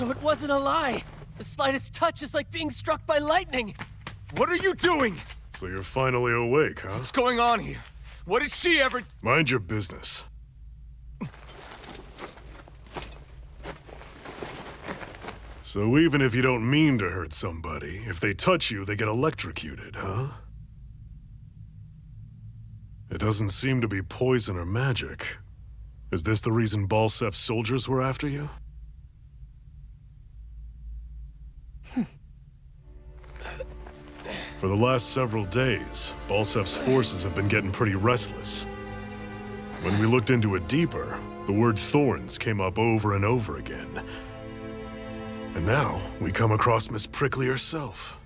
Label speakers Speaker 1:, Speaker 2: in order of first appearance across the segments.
Speaker 1: So it wasn't a lie. The slightest touch is like being struck by lightning.
Speaker 2: What are you doing?
Speaker 3: So you're finally awake, huh?
Speaker 2: What's going on here? What did she ever...
Speaker 3: Mind your business. So even if you don't mean to hurt somebody, if they touch you, they get electrocuted, huh? It doesn't seem to be poison or magic. Is this the reason Balsef's soldiers were after you? For the last several days, Balsef's forces have been getting pretty restless. When we looked into it deeper, the word thorns came up over and over again. And now, we come across Miss Prickly herself.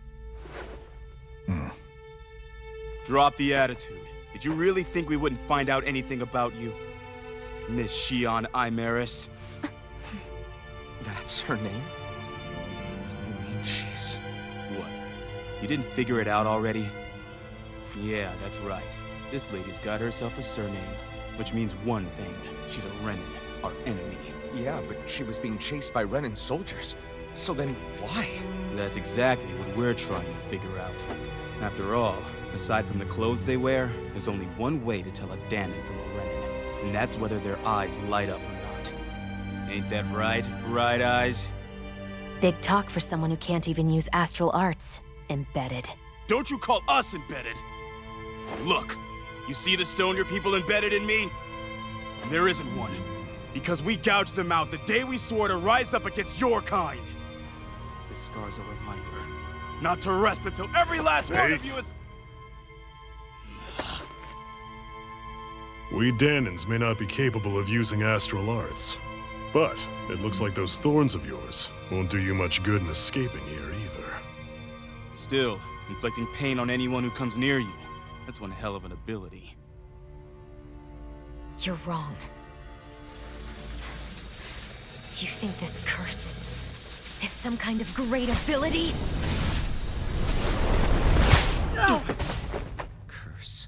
Speaker 2: Drop the attitude. Did you really think we wouldn't find out anything about you? Miss Shion Imaris?
Speaker 4: That's her name? You mean she's...
Speaker 2: What? You didn't figure it out already? Yeah, that's right. This lady's got herself a surname, which means one thing. She's a Renin, our enemy.
Speaker 4: Yeah, but she was being chased by Renin soldiers. So then, why?
Speaker 2: That's exactly what we're trying to figure out. After all, aside from the clothes they wear, there's only one way to tell a Danon from a Renin, and that's whether their eyes light up or not. Ain't that right, Bright Eyes?
Speaker 5: Big talk for someone who can't even use astral arts. Embedded.
Speaker 2: Don't you call us embedded! Look, you see the stone your people embedded in me? There isn't one. Because we gouged them out the day we swore to rise up against your kind. This scar's a reminder, not to rest until every last one of you is...
Speaker 3: We Danons may not be capable of using astral arts, but it looks like those thorns of yours won't do you much good in escaping here either.
Speaker 2: Still, inflicting pain on anyone who comes near you, that's one hell of an ability.
Speaker 5: You're wrong. You think this curse is some kind of great ability? No!
Speaker 4: Curse.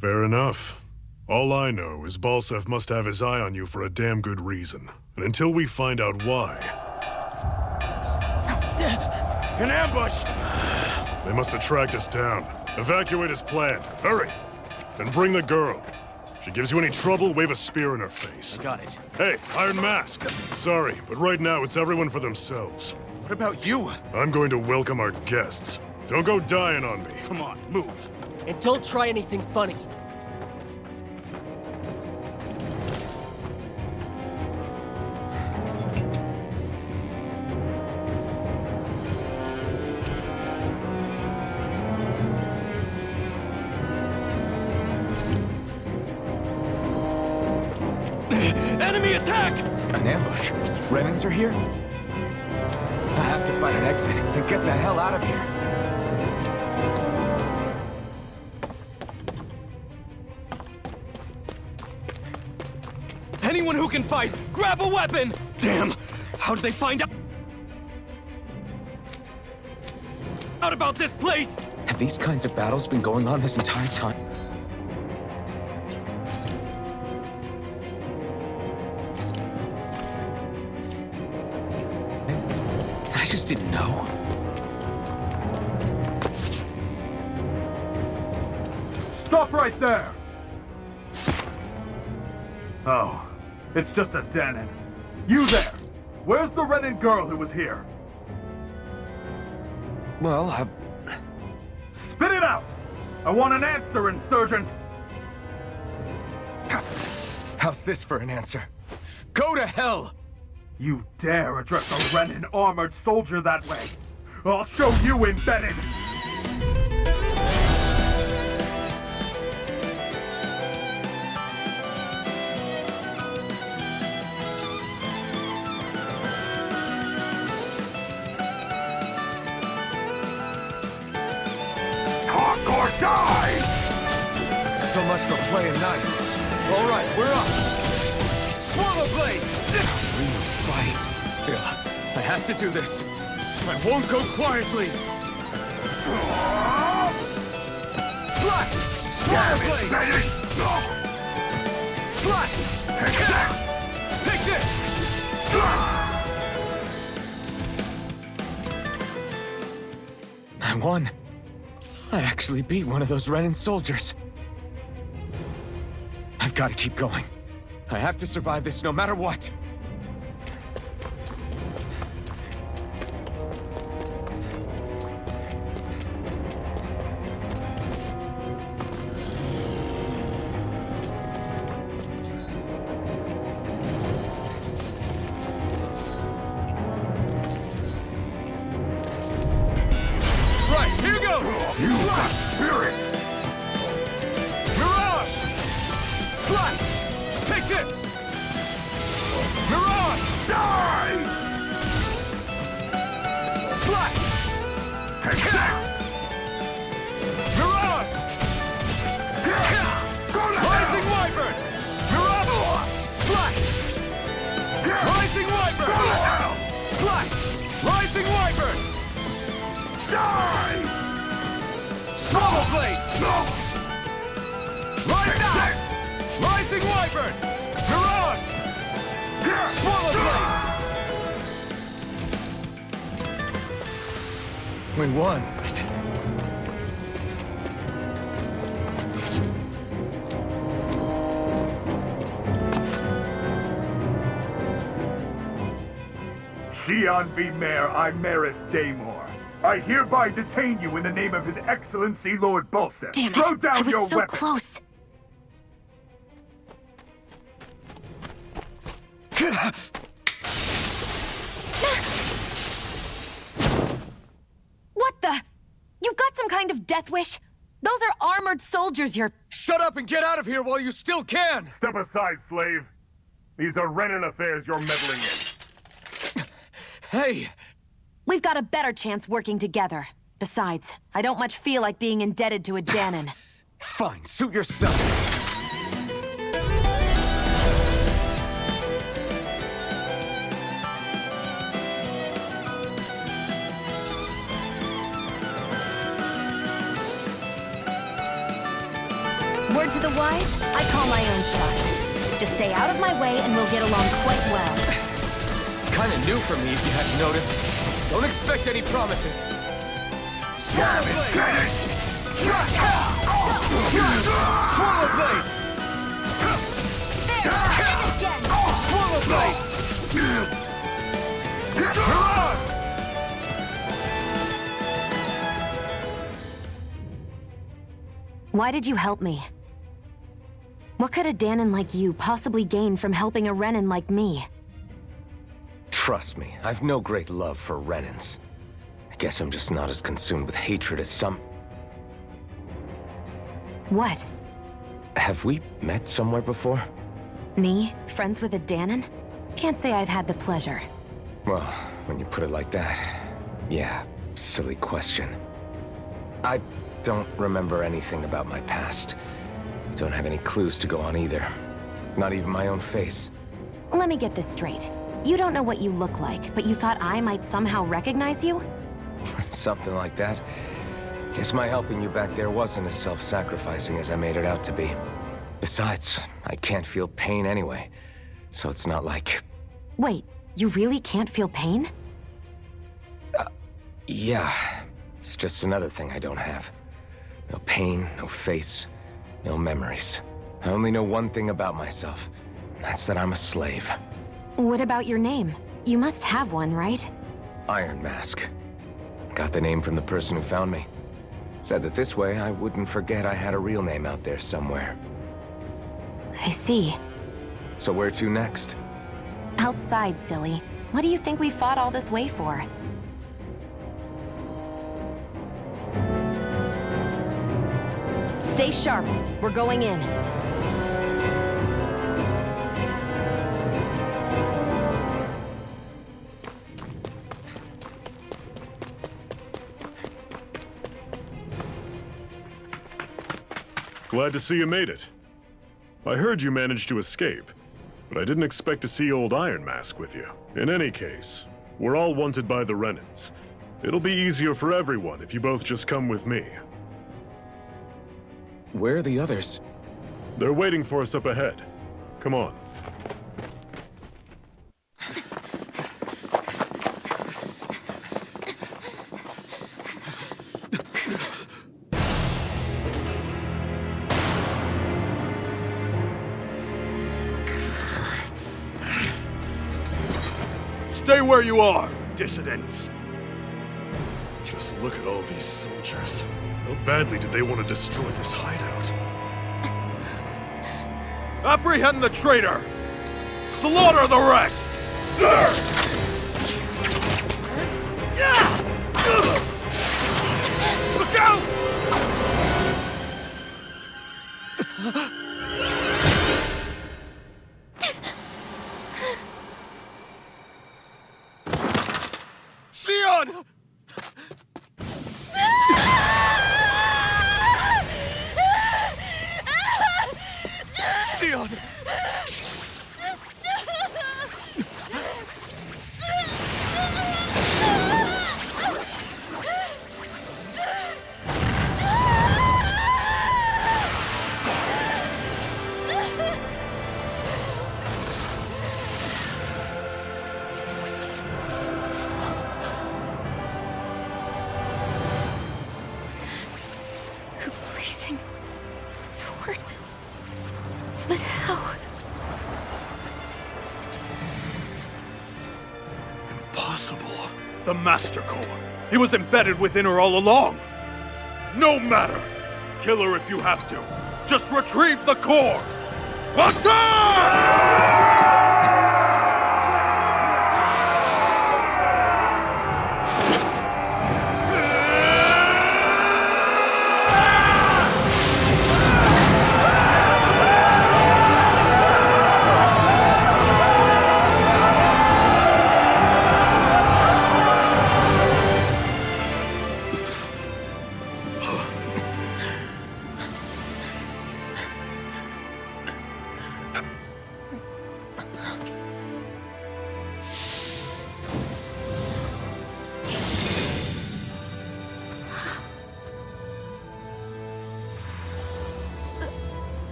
Speaker 3: Fair enough. All I know is Balsef must have his eye on you for a damn good reason. And until we find out why...
Speaker 2: An ambush!
Speaker 3: They must have tracked us down. Evacuate as planned. Hurry! And bring the girl. She gives you any trouble, wave a spear in her face.
Speaker 2: Got it.
Speaker 3: Hey, Iron Mask. Sorry, but right now it's everyone for themselves.
Speaker 4: What about you?
Speaker 3: I'm going to welcome our guests. Don't go dying on me.
Speaker 2: Come on, move.
Speaker 1: And don't try anything funny.
Speaker 2: Enemy attack!
Speaker 4: An ambush. Renins are here? I have to find an exit and get the hell out of here.
Speaker 2: Anyone who can fight, grab a weapon! Damn! How did they find out about this place?
Speaker 4: Have these kinds of battles been going on this entire time? I just didn't know.
Speaker 6: Stop right there! Oh, it's just a Danon. You there! Where's the Renin girl who was here?
Speaker 4: Well,
Speaker 6: Spit it out! I want an answer, Insurgent!
Speaker 4: how's this for an answer? Go to hell!
Speaker 6: You dare address a Renin armored soldier that way? I'll show you embedded! Talk or die!
Speaker 4: So much for playing nice. All right, we're up. Swallow Blade! Real fight. Still, I have to do this. I won't go quietly. Slut! Swallow Blade! Slut! Take this! won. I actually beat one of those Renan soldiers. I've got to keep going. I have to survive this no matter what. Right, here goes!
Speaker 6: You got spirit!
Speaker 4: Mirage! Slice! Take this! Mirage!
Speaker 6: Die!
Speaker 4: Slice!
Speaker 6: Take that!
Speaker 4: Mirage!
Speaker 6: Go to
Speaker 4: Rising
Speaker 6: hell!
Speaker 4: Wyvern! Mirage! Slice! Rising Wyvern!
Speaker 6: Go to hell!
Speaker 4: Slice! Rising Wyvern!
Speaker 6: Die!
Speaker 4: Swallow Blade!
Speaker 6: No!
Speaker 4: Right now! Rising Wyvern! Mirage! Swallow Blade! We won.
Speaker 6: Xi'an V. Mayor Imaris Daymore. I hereby detain you in the name of His Excellency Lord Bolsef.
Speaker 5: Damn it!
Speaker 6: Throw down
Speaker 5: I was
Speaker 6: your
Speaker 5: so
Speaker 6: weapon.
Speaker 5: close. What the? You've got some kind of death wish? Those are armored soldiers you're...
Speaker 4: Shut up and get out of here while you still can!
Speaker 6: Step aside, slave. These are Renan affairs you're meddling in.
Speaker 4: Hey!
Speaker 5: We've got a better chance working together. Besides, I don't much feel like being indebted to a Danon.
Speaker 4: Fine, suit yourself.
Speaker 5: Word to the wise, I call my own shot. Just stay out of my way and we'll get along quite well.
Speaker 4: It's kind of new for me if you hadn't noticed. Don't expect any promises. Swallow Blade!
Speaker 6: Get it!
Speaker 4: Swallow Blade!
Speaker 5: There! Try it again!
Speaker 4: Swallow Blade! Mirage!
Speaker 5: Why did you help me? What could a Danon like you possibly gain from helping a Renan like me?
Speaker 4: Trust me, I've no great love for Renans. I guess I'm just not as consumed with hatred as some...
Speaker 5: What?
Speaker 4: Have we met somewhere before?
Speaker 5: Me? Friends with a Danon? Can't say I've had the pleasure.
Speaker 4: Well, when you put it like that, yeah, silly question. I don't remember anything about my past. Don't have any clues to go on either. Not even my own face.
Speaker 5: Let me get this straight. You don't know what you look like, but you thought I might somehow recognize you?
Speaker 4: Something like that. Guess my helping you back there wasn't as self-sacrificing as I made it out to be. Besides, I can't feel pain anyway, so it's not like...
Speaker 5: Wait, you really can't feel pain?
Speaker 4: Yeah, it's just another thing I don't have. No pain, no face, no memories. I only know one thing about myself, and that's that I'm a slave.
Speaker 5: What about your name? You must have one, right?
Speaker 4: Iron Mask. Got the name from the person who found me. Said that this way I wouldn't forget I had a real name out there somewhere.
Speaker 5: I see.
Speaker 4: So where to next?
Speaker 5: Outside, silly. What do you think we fought all this way for? Stay sharp. We're going in.
Speaker 3: Glad to see you made it. I heard you managed to escape, but I didn't expect to see old Iron Mask with you. In any case, we're all wanted by the Renans. It'll be easier for everyone if you both just come with me.
Speaker 4: Where are the others?
Speaker 3: They're waiting for us up ahead. Come on.
Speaker 6: Stay where you are, dissidents.
Speaker 3: Just look at all these soldiers. How badly did they want to destroy this hideout?
Speaker 6: Apprehend the traitor! Slaughter the rest!
Speaker 2: Look out! Sion! Sion!
Speaker 5: The blazing sword. But how?
Speaker 3: Impossible.
Speaker 6: The Master Core. He was embedded within her all along. No matter. Kill her if you have to. Just retrieve the core. Attack!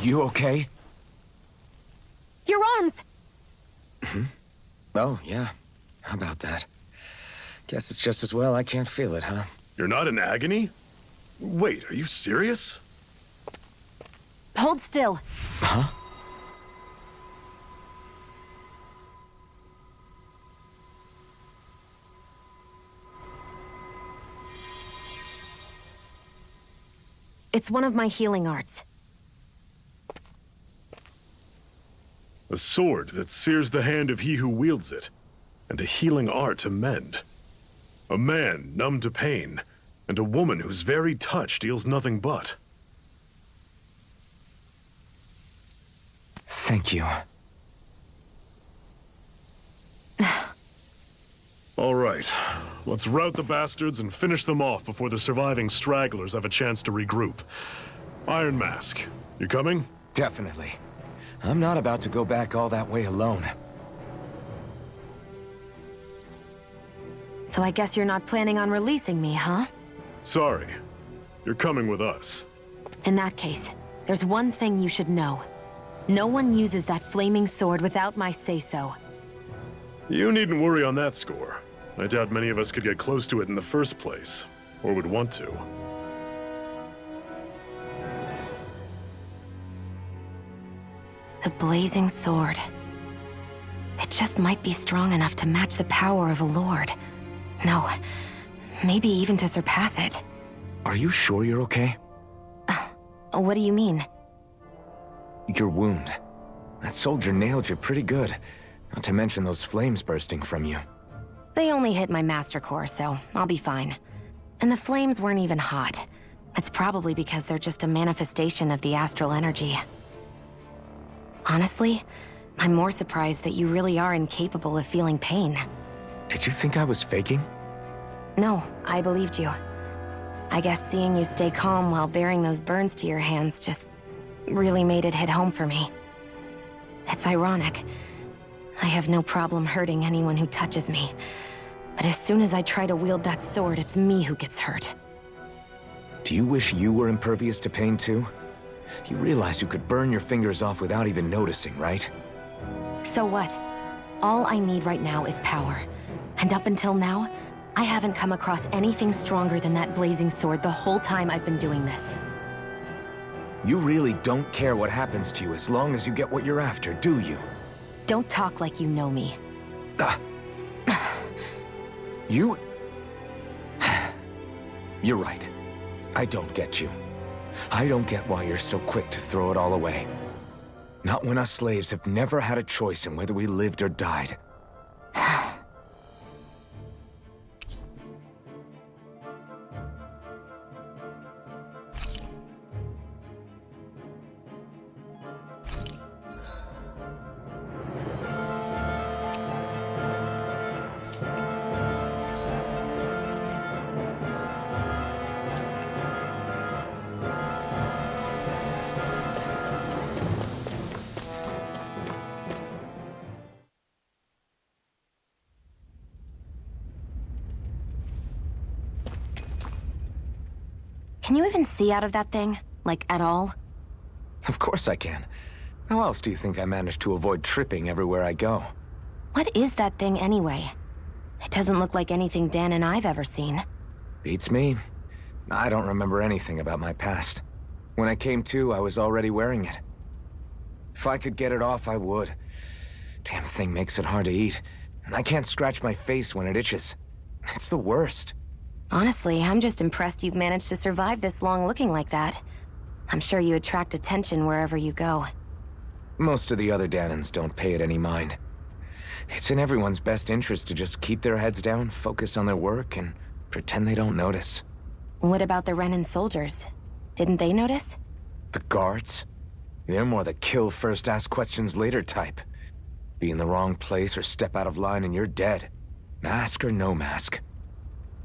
Speaker 4: You okay?
Speaker 5: Your arms!
Speaker 4: Oh, yeah. How about that? Guess it's just as well I can't feel it, huh?
Speaker 3: You're not in agony? Wait, are you serious?
Speaker 5: Hold still.
Speaker 4: Huh?
Speaker 5: It's one of my healing arts.
Speaker 3: A sword that sears the hand of he who wields it, and a healing art to mend. A man numb to pain, and a woman whose very touch deals nothing but.
Speaker 4: Thank you.
Speaker 3: All right, let's rout the bastards and finish them off before the surviving stragglers have a chance to regroup. Iron Mask, you coming?
Speaker 4: Definitely. I'm not about to go back all that way alone.
Speaker 5: So I guess you're not planning on releasing me, huh?
Speaker 3: Sorry, you're coming with us.
Speaker 5: In that case, there's one thing you should know. No one uses that flaming sword without my say-so.
Speaker 3: You needn't worry on that score. I doubt many of us could get close to it in the first place, or would want to.
Speaker 5: The blazing sword. It just might be strong enough to match the power of a lord. No, maybe even to surpass it.
Speaker 4: Are you sure you're okay?
Speaker 5: What do you mean?
Speaker 4: Your wound. That soldier nailed you pretty good. Not to mention those flames bursting from you.
Speaker 5: They only hit my master core, so I'll be fine. And the flames weren't even hot. It's probably because they're just a manifestation of the astral energy. Honestly, I'm more surprised that you really are incapable of feeling pain.
Speaker 4: Did you think I was faking?
Speaker 5: No, I believed you. I guess seeing you stay calm while bearing those burns to your hands just really made it hit home for me. It's ironic. I have no problem hurting anyone who touches me. But as soon as I try to wield that sword, it's me who gets hurt.
Speaker 4: Do you wish you were impervious to pain too? You realize you could burn your fingers off without even noticing, right?
Speaker 5: So what? All I need right now is power. And up until now, I haven't come across anything stronger than that blazing sword the whole time I've been doing this.
Speaker 4: You really don't care what happens to you as long as you get what you're after, do you?
Speaker 5: Don't talk like you know me.
Speaker 4: Ah. You... You're right. I don't get you. I don't get why you're so quick to throw it all away. Not when us slaves have never had a choice in whether we lived or died.
Speaker 5: Can you even see out of that thing? Like, at all?
Speaker 4: Of course I can. How else do you think I managed to avoid tripping everywhere I go?
Speaker 5: What is that thing anyway? It doesn't look like anything Dan and I've ever seen.
Speaker 4: Beats me. I don't remember anything about my past. When I came to, I was already wearing it. If I could get it off, I would. Damn thing makes it hard to eat, and I can't scratch my face when it itches. It's the worst.
Speaker 5: Honestly, I'm just impressed you've managed to survive this long looking like that. I'm sure you attract attention wherever you go.
Speaker 4: Most of the other Danans don't pay it any mind. It's in everyone's best interest to just keep their heads down, focus on their work, and pretend they don't notice.
Speaker 5: What about the Renan soldiers? Didn't they notice?
Speaker 4: The guards? They're more the kill first, ask questions later type. Be in the wrong place or step out of line and you're dead. Mask or no mask.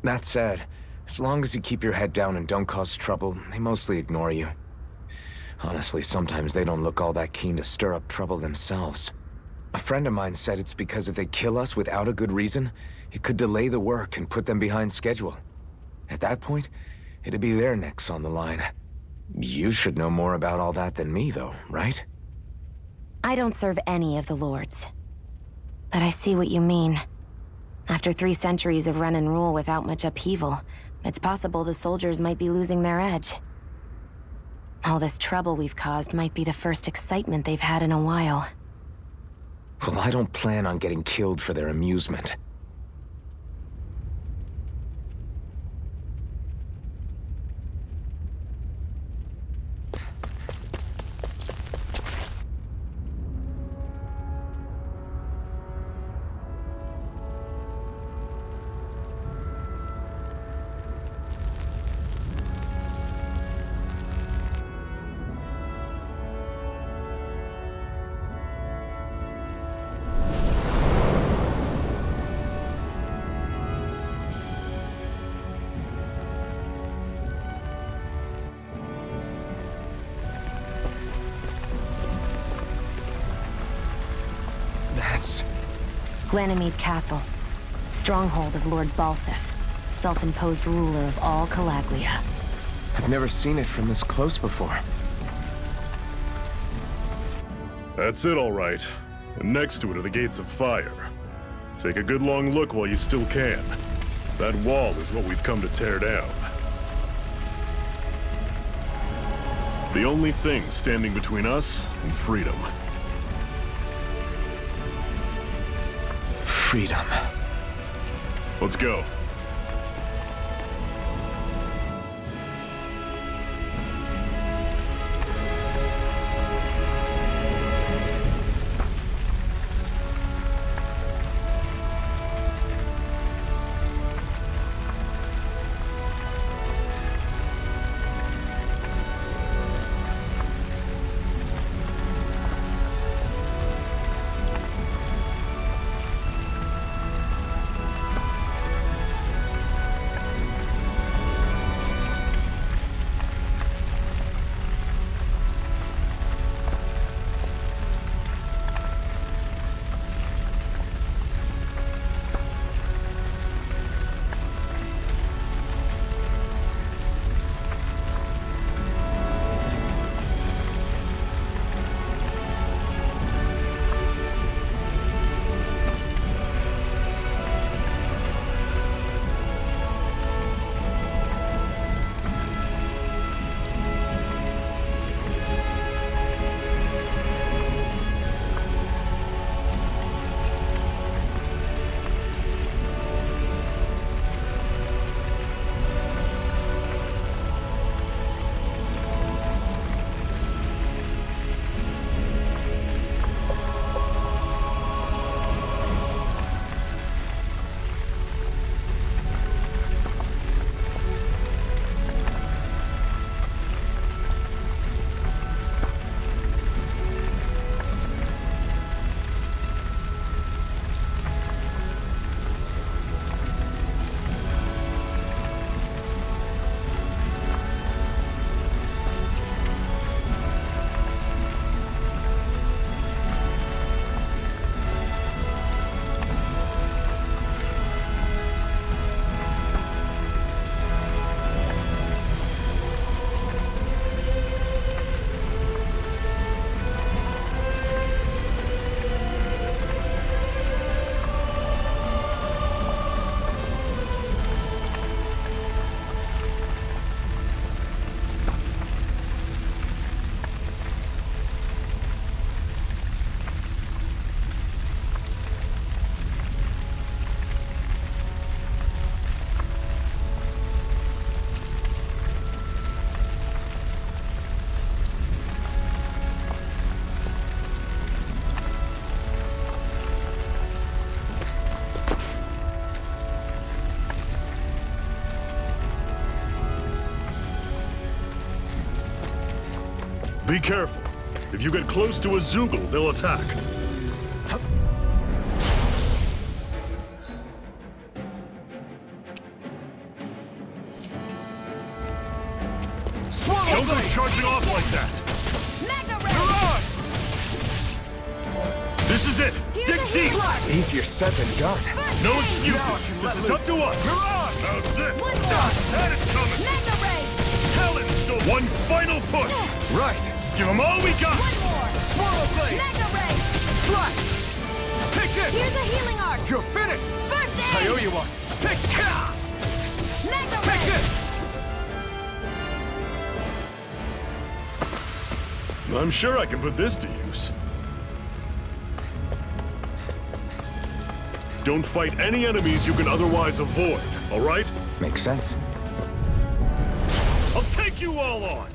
Speaker 4: That said, as long as you keep your head down and don't cause trouble, they mostly ignore you. Honestly, sometimes they don't look all that keen to stir up trouble themselves. A friend of mine said it's because if they kill us without a good reason, it could delay the work and put them behind schedule. At that point, it'd be their necks on the line. You should know more about all that than me, though, right?
Speaker 5: I don't serve any of the lords. But I see what you mean. After 3 centuries of Renan rule without much upheaval, it's possible the soldiers might be losing their edge. All this trouble we've caused might be the first excitement they've had in a while.
Speaker 4: Well, I don't plan on getting killed for their amusement.
Speaker 5: Glanimede Castle, stronghold of Lord Balseph, self-imposed ruler of all Calaglia.
Speaker 4: I've never seen it from this close before.
Speaker 3: That's it, all right. And next to it are the Gates of Fire. Take a good long look while you still can. That wall is what we've come to tear down. The only thing standing between us and freedom.
Speaker 4: Freedom.
Speaker 3: Let's go. Be careful. If you get close to a Zoogle, they'll attack. Don't go charging off like that!
Speaker 7: Mega
Speaker 3: This is it! Dig deep!
Speaker 4: Easier said than done.
Speaker 3: No excuses! This is up to us! How's this?
Speaker 7: One more.
Speaker 3: That is coming!
Speaker 7: Mega Ray!
Speaker 3: Talon Storm! One final push!
Speaker 4: Right.
Speaker 3: Give them all we got!
Speaker 7: One more.
Speaker 4: Swallow Blade!
Speaker 7: Mega Ray!
Speaker 4: Slash! Take this!
Speaker 7: Here's a healing arc!
Speaker 4: You're finished!
Speaker 7: First
Speaker 4: I
Speaker 7: aid!
Speaker 4: owe you one! Take care!
Speaker 7: Mega
Speaker 4: Take
Speaker 7: Ray!
Speaker 4: this!
Speaker 3: I'm sure I can put this to use. Don't fight any enemies you can otherwise avoid, all right?
Speaker 4: Makes sense.
Speaker 3: I'll take you all on!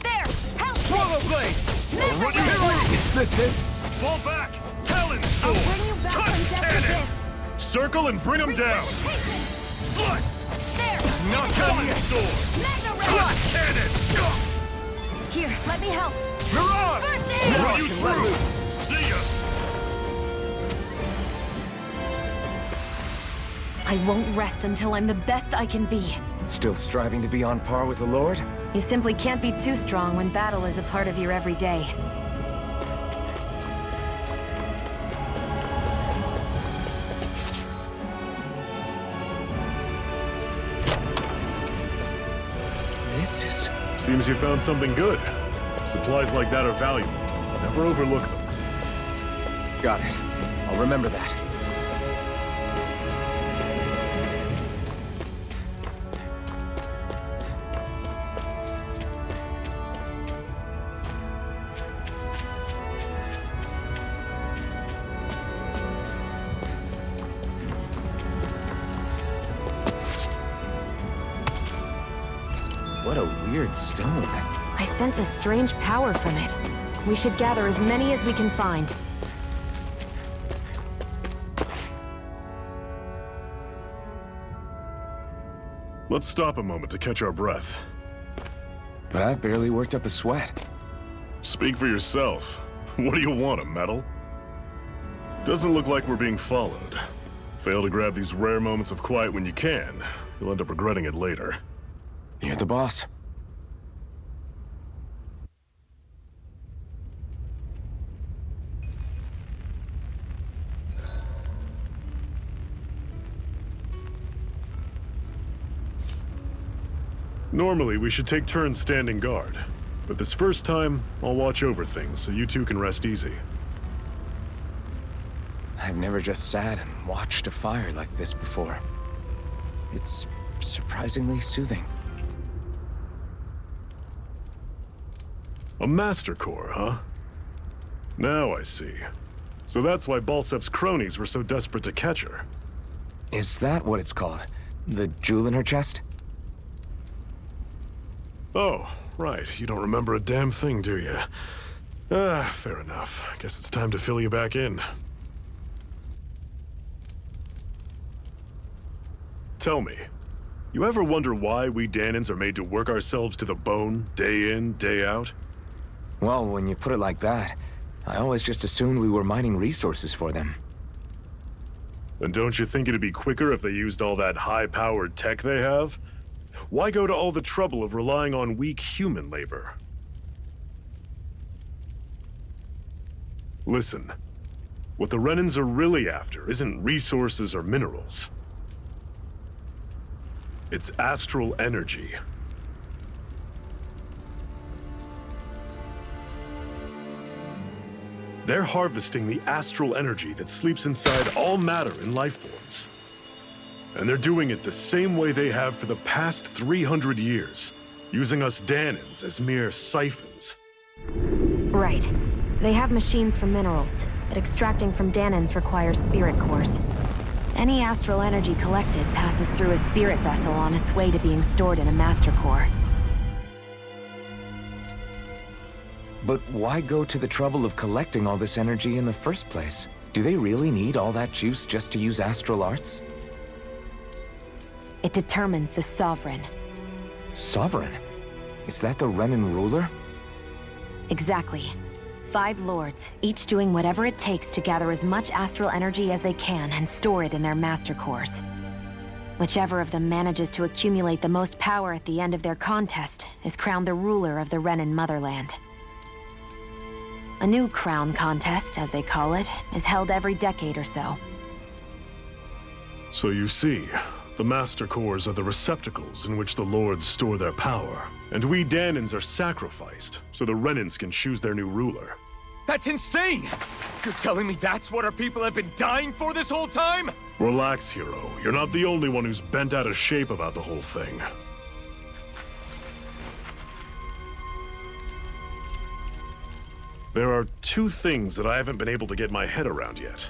Speaker 7: There! Help!
Speaker 4: Swallow Blade!
Speaker 7: Mega
Speaker 3: run you
Speaker 7: Ray!
Speaker 3: through!
Speaker 4: Is this it?
Speaker 3: Fall back! Talon
Speaker 7: I'll
Speaker 3: Storm!
Speaker 7: bring you back
Speaker 3: Touch
Speaker 7: from death with
Speaker 3: cannon!
Speaker 7: this!
Speaker 3: Circle and bring them down!
Speaker 7: Resuscitation!
Speaker 3: Slice!
Speaker 7: There!
Speaker 4: Not
Speaker 3: Talon
Speaker 4: done yet!
Speaker 3: Storm!
Speaker 7: Mega Ray!
Speaker 3: Touch cannon!
Speaker 7: Here, let me help!
Speaker 4: Mirage!
Speaker 7: First aid!
Speaker 3: Run
Speaker 4: Rock
Speaker 3: you
Speaker 4: and let
Speaker 3: through!
Speaker 4: loose.
Speaker 3: See ya!
Speaker 5: I won't rest until I'm the best I can be.
Speaker 4: Still striving to be on par with the Lord?
Speaker 5: You simply can't be too strong when battle is a part of your everyday.
Speaker 4: This is...
Speaker 3: Seems you found something good. Supplies like that are valuable. Never overlook them.
Speaker 4: Got it. I'll remember that. What a weird stone.
Speaker 5: I sense a strange power from it. We should gather as many as we can find.
Speaker 3: Let's stop a moment to catch our breath.
Speaker 4: But I've barely worked up a sweat.
Speaker 3: Speak for yourself. What do you want, a medal? Doesn't look like we're being followed. Fail to grab these rare moments of quiet when you can. You'll end up regretting it later.
Speaker 4: You're the boss.
Speaker 3: Normally, we should take turns standing guard. But this first time, I'll watch over things so you two can rest easy.
Speaker 4: I've never just sat and watched a fire like this before. It's surprisingly soothing.
Speaker 3: A Master Core, huh? Now I see. So that's why Balsef's cronies were so desperate to catch her.
Speaker 4: Is that what it's called? The jewel in her chest?
Speaker 3: Oh, right. You don't remember a damn thing, do you? Fair enough. Guess it's time to fill you back in. Tell me, you ever wonder why we Dahnans are made to work ourselves to the bone, day in, day out?
Speaker 4: Well, when you put it like that, I always just assumed we were mining resources for them.
Speaker 3: And don't you think it'd be quicker if they used all that high-powered tech they have? Why go to all the trouble of relying on weak human labor? Listen, what the Renans are really after isn't resources or minerals. It's astral energy. They're harvesting the astral energy that sleeps inside all matter in life forms. And they're doing it the same way they have for the past 300 years, using us Dahnans as mere siphons.
Speaker 5: Right. They have machines for minerals, but extracting from Dahnans requires spirit cores. Any astral energy collected passes through a spirit vessel on its way to being stored in a master core.
Speaker 4: But why go to the trouble of collecting all this energy in the first place? Do they really need all that juice just to use astral arts?
Speaker 5: It determines the Sovereign.
Speaker 4: Sovereign? Is that the Renan ruler?
Speaker 5: Exactly. 5 lords, each doing whatever it takes to gather as much astral energy as they can and store it in their master cores. Whichever of them manages to accumulate the most power at the end of their contest is crowned the ruler of the Renan motherland. A new crown contest, as they call it, is held every decade or so.
Speaker 3: So you see, the Master Cores are the receptacles in which the Lords store their power. And we Danans are sacrificed, so the Renans can choose their new ruler.
Speaker 4: That's insane! You're telling me that's what our people have been dying for this whole time?
Speaker 3: Relax, hero. You're not the only one who's bent out of shape about the whole thing. There are 2 things that I haven't been able to get my head around yet.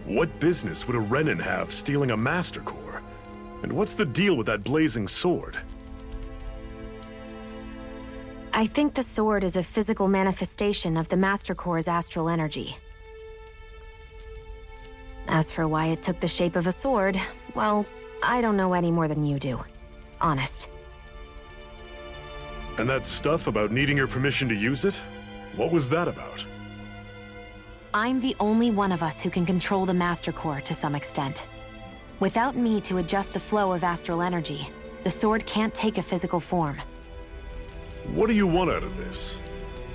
Speaker 3: What business would a Renan have stealing a Master Core? And what's the deal with that blazing sword?
Speaker 5: I think the sword is a physical manifestation of the Master Core's astral energy. As for why it took the shape of a sword, well, I don't know any more than you do. Honest.
Speaker 3: And that stuff about needing your permission to use it? What was that about?
Speaker 5: I'm the only one of us who can control the Master Core to some extent. Without me to adjust the flow of astral energy, the sword can't take a physical form.
Speaker 3: What do you want out of this?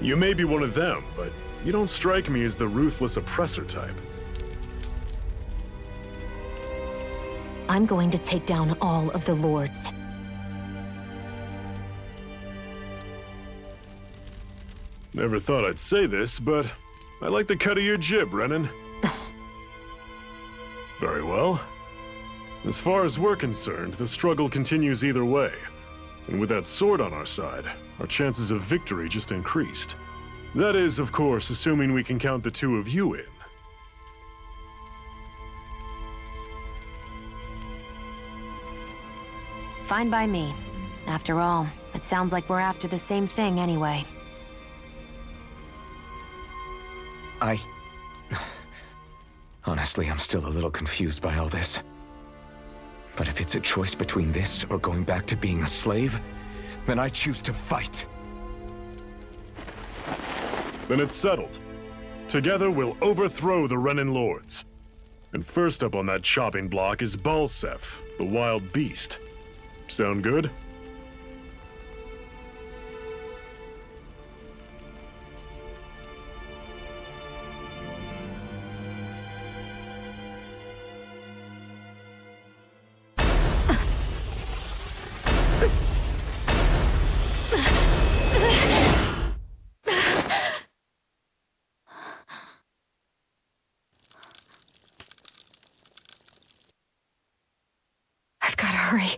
Speaker 3: You may be one of them, but you don't strike me as the ruthless oppressor type.
Speaker 5: I'm going to take down all of the lords.
Speaker 3: Never thought I'd say this, but I like the cut of your jib, Renan. Very well. As far as we're concerned, the struggle continues either way. And with that sword on our side, our chances of victory just increased. That is, of course, assuming we can count the 2 of you in.
Speaker 5: Fine by me. After all, it sounds like we're after the same thing anyway.
Speaker 8: Honestly, I'm still a little confused by all this. But if it's a choice between this or going back to being a slave, then I choose to fight.
Speaker 3: Then it's settled. Together, we'll overthrow the Renan Lords. And first up on that chopping block is Balseph, the wild beast. Sound good?
Speaker 5: I've gotta hurry.